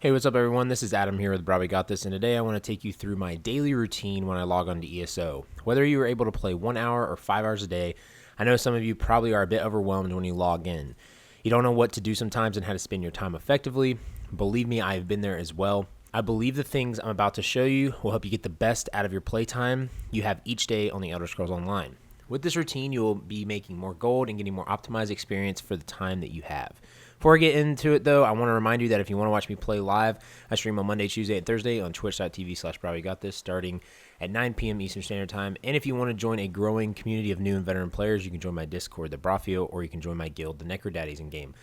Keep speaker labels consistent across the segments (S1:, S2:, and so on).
S1: Hey, what's up everyone? This is Adam here with Probably Got This, and today I want to take you through my daily routine when I log on to ESO. Whether you are able to play 1 hour or 5 hours a day, I know some of you probably are a bit overwhelmed when you log in. You don't know what to do sometimes and how to spend your time effectively. Believe me, I have been there as well. I believe the things I'm about to show you will help you get the best out of your playtime you have each day on the Elder Scrolls Online. With this routine, you will be making more gold and getting more optimized experience for the time that you have. Before I get into it, though, I want to remind you that if you want to watch me play live, I stream on Monday, Tuesday, and Thursday on twitch.tv/ProbablyGotThis starting at 9 p.m. Eastern Standard Time. And if you want to join a growing community of new and veteran players, you can join my Discord, the Brafio, or you can join my guild, the Necrodaddies in-game.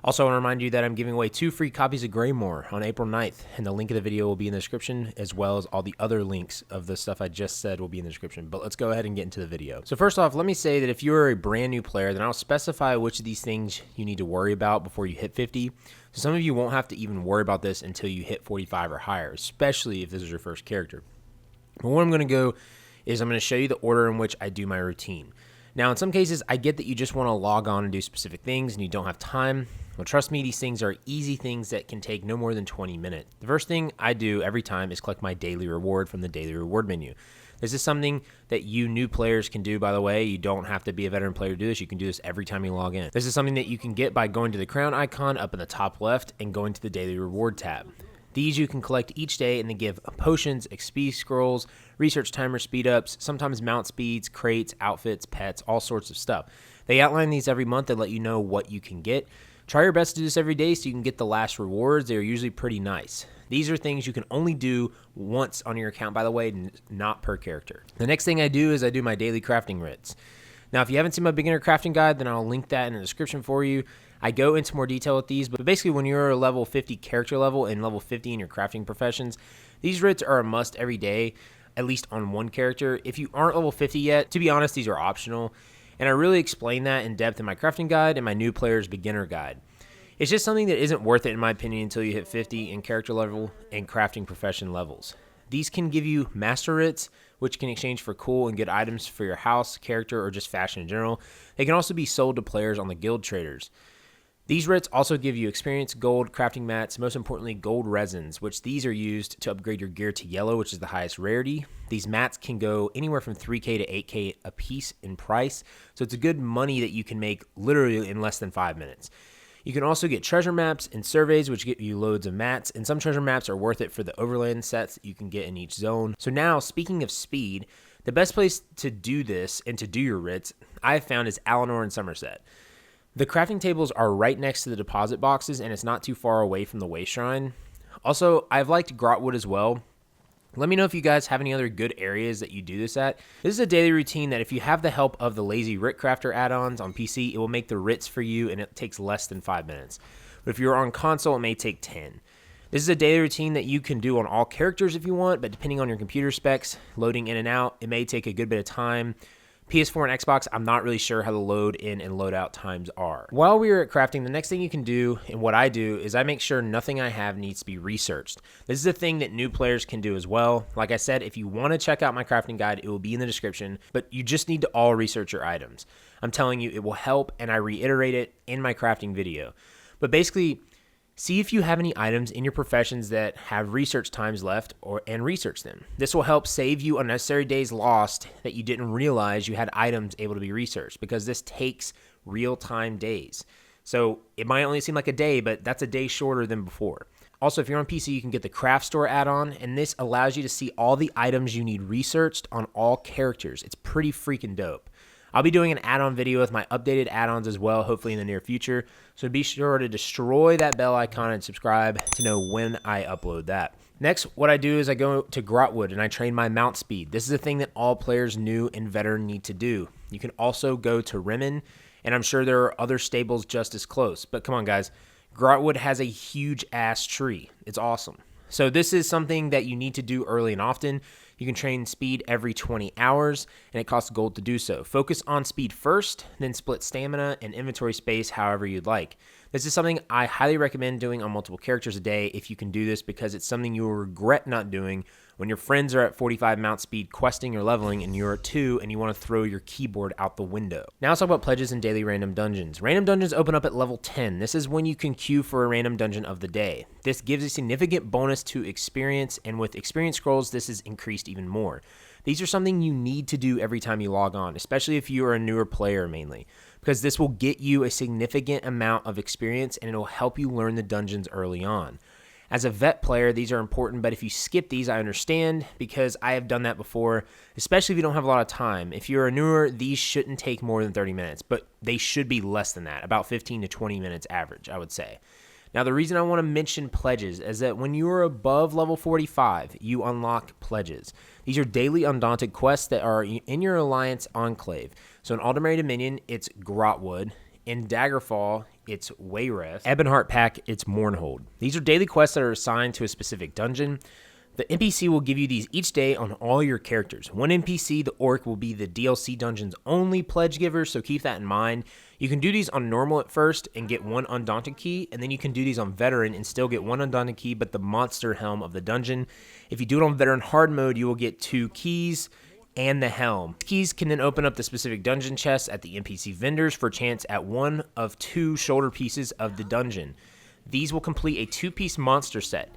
S1: Also, I want to remind you that I'm giving away 2 free copies of Greymoor on April 9th, and the link of the video will be in the description, as well as all the other links of the stuff I just said will be in the description. But let's go ahead and get into the video. So first off, let me say that if you're a brand new player, then I'll specify which of these things you need to worry about before you hit 50. So some of you won't have to even worry about this until you hit 45 or higher, especially if this is your first character. But what I'm going to go is I'm going to show you the order in which I do my routine. Now, in some cases, I get that you just want to log on and do specific things and you don't have time. Well, trust me, these things are easy things that can take no more than 20 minutes. The first thing I do every time is collect my daily reward from the daily reward menu. This is something that you new players can do, by the way. You don't have to be a veteran player to do this. You can do this every time you log in. This is something that you can get by going to the crown icon up in the top left and going to the daily reward tab. These you can collect each day, and they give potions, XP scrolls, research timer speed-ups, sometimes mount speeds, crates, outfits, pets, all sorts of stuff. They outline these every month and let you know what you can get. Try your best to do this every day so you can get the last rewards. They're usually pretty nice. These are things you can only do once on your account, by the way, not per character. The next thing I do is I do my daily crafting writs. Now, if you haven't seen my beginner crafting guide, then I'll link that in the description for you. I go into more detail with these, but basically when you're a level 50 character level and level 50 in your crafting professions, these writs are a must every day, at least on one character. If you aren't level 50 yet, to be honest, these are optional, and I really explain that in depth in my crafting guide and my new player's beginner guide. It's just something that isn't worth it in my opinion until you hit 50 in character level and crafting profession levels. These can give you master writs, which can exchange for cool and good items for your house, character, or just fashion in general. They can also be sold to players on the guild traders. These writs also give you experience, gold, crafting mats, most importantly gold resins, which these are used to upgrade your gear to yellow, which is the highest rarity. These mats can go anywhere from 3k to 8k a piece in price, so it's a good money that you can make literally in less than 5 minutes. You can also get treasure maps and surveys, which get you loads of mats, and some treasure maps are worth it for the overland sets that you can get in each zone. So now, speaking of speed, the best place to do this and to do your writs, I've found, is Alinor and Somerset. The crafting tables are right next to the deposit boxes, and it's not too far away from the way shrine. Also, I've liked Grotwood as well. Let me know if you guys have any other good areas that you do this at. This is a daily routine that if you have the help of the Lazy Writ Crafter add-ons on PC, it will make the writs for you, and it takes less than 5 minutes. But if you're on console, it may take 10. This is a daily routine that you can do on all characters if you want, but depending on your computer specs, loading in and out, it may take a good bit of time. PS4 and Xbox, I'm not really sure how the load in and load out times are. While we are at crafting, the next thing you can do, and what I do, is I make sure nothing I have needs to be researched. This is a thing that new players can do as well. Like I said, if you want to check out my crafting guide, it will be in the description, but you just need to all research your items. I'm telling you, it will help, and I reiterate it in my crafting video. But basically, see if you have any items in your professions that have research times left and research them. This will help save you unnecessary days lost that you didn't realize you had items able to be researched, because this takes real-time days. So it might only seem like a day, but that's a day shorter than before. Also, if you're on PC, you can get the Craft Store add-on, and this allows you to see all the items you need researched on all characters. It's pretty freaking dope. I'll be doing an add-on video with my updated add-ons as well, hopefully in the near future. So be sure to destroy that bell icon and subscribe to know when I upload that. Next, what I do is I go to Grotwood and I train my mount speed. This is a thing that all players, new and veteran, need to do. You can also go to Rimmon, and I'm sure there are other stables just as close. But come on, guys. Grotwood has a huge-ass tree. It's awesome. So this is something that you need to do early and often. You can train speed every 20 hours, and it costs gold to do so. Focus on speed first, then split stamina and inventory space however you'd like. This is something I highly recommend doing on multiple characters a day if you can do this, because it's something you will regret not doing When your friends are at 45 mount speed questing or leveling and you're at 2 and you want to throw your keyboard out the window. Now let's talk about pledges and daily random dungeons. Random dungeons open up at level 10. This is when you can queue for a random dungeon of the day. This gives a significant bonus to experience, and with experience scrolls, this is increased even more. These are something you need to do every time you log on, especially if you are a newer player mainly, because this will get you a significant amount of experience and it'll help you learn the dungeons early on. As a vet player, these are important, but if you skip these, I understand, because I have done that before, especially if you don't have a lot of time. If you're a newer, these shouldn't take more than 30 minutes, but they should be less than that, about 15 to 20 minutes average, I would say. Now, the reason I want to mention pledges is that when you are above level 45, you unlock pledges. These are daily undaunted quests that are in your Alliance Enclave. So in Aldemary Dominion, it's Grotwood. In Daggerfall, it's Wayreth. Ebonheart Pack, it's Mournhold. These are daily quests that are assigned to a specific dungeon. The NPC will give you these each day on all your characters. One NPC, the Orc, will be the DLC dungeon's only pledge giver, so keep that in mind. You can do these on normal at first and get 1 undaunted key, and then you can do these on veteran and still get 1 undaunted key, but the monster helm of the dungeon. If you do it on veteran hard mode, you will get 2 keys and the helm. Keys can then open up the specific dungeon chests at the NPC vendors for a chance at 1 of 2 shoulder pieces of the dungeon. These will complete a 2-piece monster set.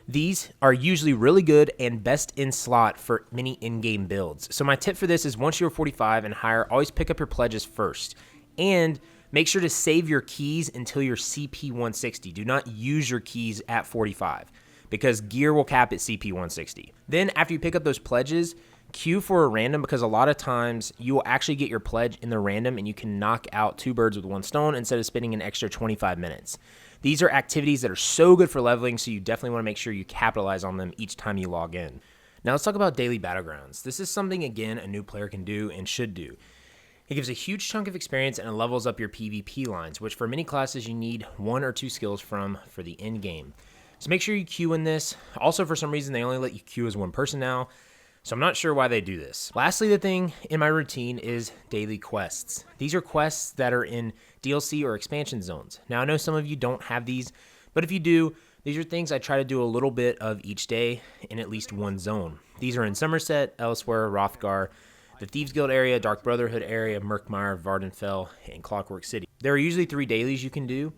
S1: These are usually really good and best in slot for many in-game builds. So my tip for this is once you're 45 and higher, always pick up your pledges first. And make sure to save your keys until you're CP 160. Do not use your keys at 45 because gear will cap at CP 160. Then after you pick up those pledges, queue for a random, because a lot of times you will actually get your pledge in the random and you can knock out 2 birds with 1 stone instead of spending an extra 25 minutes. These are activities that are so good for leveling, so you definitely want to make sure you capitalize on them each time you log in. Now let's talk about daily battlegrounds. This is something, again, a new player can do and should do. It gives a huge chunk of experience and it levels up your PvP lines, which for many classes you need 1 or 2 skills from for the end game. So make sure you queue in this. Also, for some reason, they only let you queue as 1 person now, so I'm not sure why they do this. Lastly, the thing in my routine is daily quests. These are quests that are in DLC or expansion zones. Now, I know some of you don't have these, but if you do, these are things I try to do a little bit of each day in at least 1 zone. These are in Somerset, Elsewhere, Rothgar, the Thieves Guild area, Dark Brotherhood area, Murkmire, Vardenfell, and Clockwork City. There are usually 3 dailies you can do.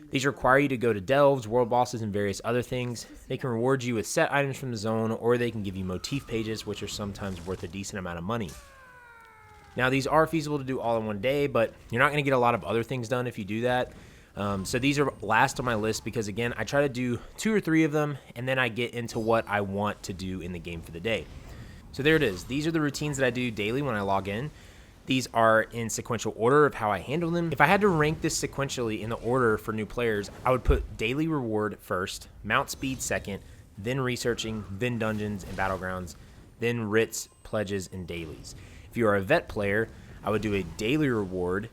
S1: These require you to go to delves, world bosses, and various other things. They can reward you with set items from the zone, or they can give you motif pages, which are sometimes worth a decent amount of money. Now, these are feasible to do all in 1 day, but you're not going to get a lot of other things done if you do that. So these are last on my list because, again, I try to do 2 or 3 of them, and then I get into what I want to do in the game for the day. So there it is. These are the routines that I do daily when I log in. These are in sequential order of how I handle them. If I had to rank this sequentially in the order for new players, I would put daily reward first, mount speed second, then researching, then dungeons and battlegrounds, then writs, pledges, and dailies. If you are a vet player, I would do a daily reward,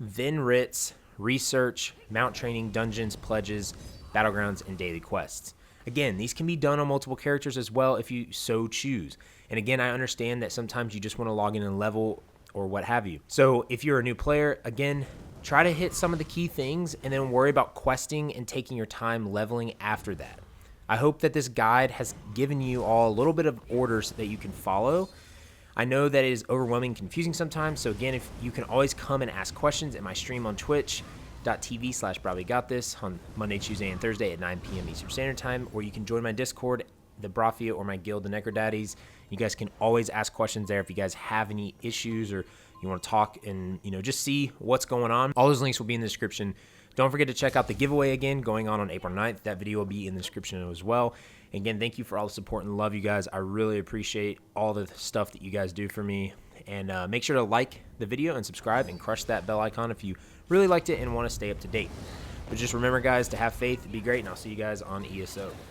S1: then writs, research, mount training, dungeons, pledges, battlegrounds, and daily quests. Again, these can be done on multiple characters as well if you so choose. And again, I understand that sometimes you just want to log in and level or what have you. So if you're a new player, again, try to hit some of the key things and then worry about questing and taking your time leveling after that. I hope that this guide has given you all a little bit of orders that you can follow. I know that it is overwhelming and confusing sometimes, so again, if you can always come and ask questions at my stream on twitch.tv/BrobbyGotThis on Monday, Tuesday, and Thursday at 9 p.m. Eastern Standard Time, or you can join my Discord, the Brafia, or my guild, the Necrodaddies. You guys can always ask questions there if you guys have any issues or you want to talk and just see what's going on. All those links will be in the description. Don't forget to check out the giveaway again going on April 9th. That video will be in the description as well. Again, thank you for all the support and love, you guys. I really appreciate all the stuff that you guys do for me. And make sure to like the video and subscribe and crush that bell icon if you really liked it and want to stay up to date. But just remember, guys, to have faith, be great, and I'll see you guys on ESO.